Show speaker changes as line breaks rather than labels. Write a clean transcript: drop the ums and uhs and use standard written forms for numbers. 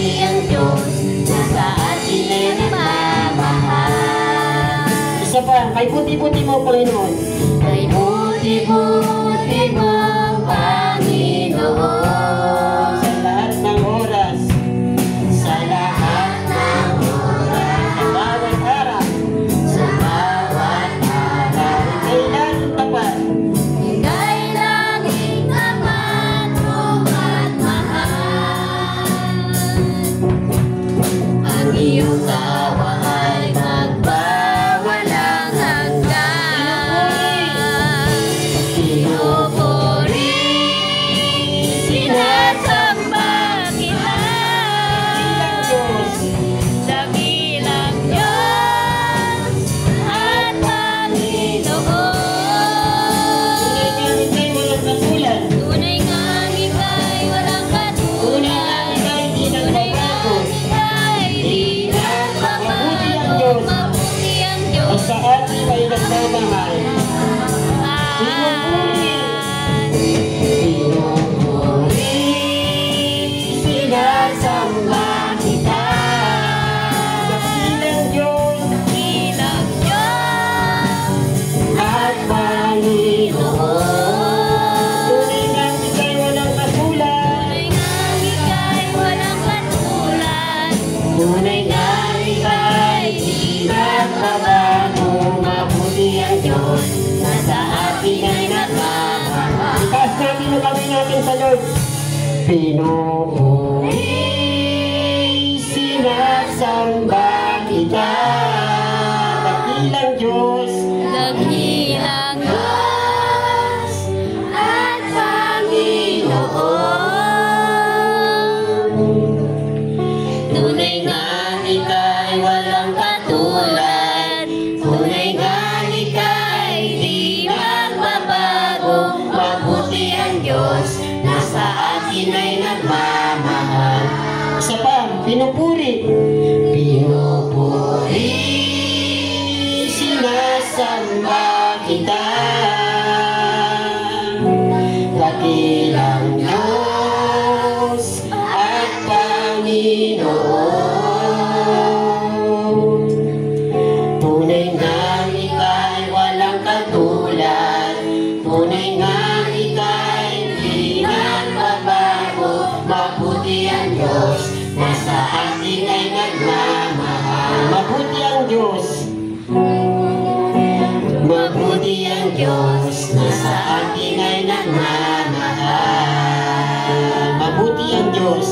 mabuti ang Diyos na sa atin ay nagmamahal.
Isa pa, kay buti-buti mo, Panginoon.
Kay buti-buti mo, Panginoon.
Sa lahat ng oras,
Sa lahat ng oras,
sa bawat araw,
sa bawat araw,
kailan tapat.
ika'y laging tapat mong at mahal. Ang iyong tawa ay magbawalang hanggan. Pinupuri, sinasamba kita. Dakilang Diyos at Panginoon.
Tunay nga ika'y walang katulad.
Tunay nga ika'y di nagbabago. Mabuti ang Diyos
Sa atin ay nagmamahal. Pinupuri, sinasamba kita. Dakilang Diyos
Dakilang Diyos
at Panginoon. Tunay nga ika'y walang katulad.
Tunay nga ika'y walang katulad.
Tunay nga ika'y di nagbabago. Mabuti ang Diyos na sa atin ay nagmamahal. Itaas natin ang kamay natin sa Lord. Pinupuri, sinasamba kita. Dakilang Diyos
Dakilang Diyos at Panginoon. Tunay nga ika'y walang katulad. Tunay nga ika'y di magbabago. Mabuti ang Diyos na sa atin ay nagmamahal.
Isa pa, pinupuri. Pinupuri, sinasamba kita. Dakilang Diyos at Panginoon. Tunay nga ika'y walang katulad. Tunay nga ika'y di nagbabago. Mabuti ang Diyos na sa atin ay nagmamahal. Mabuti ang Diyos. Mabuti ang Diyos na sa atin ay nagmamahal. Mabuti ang Diyos.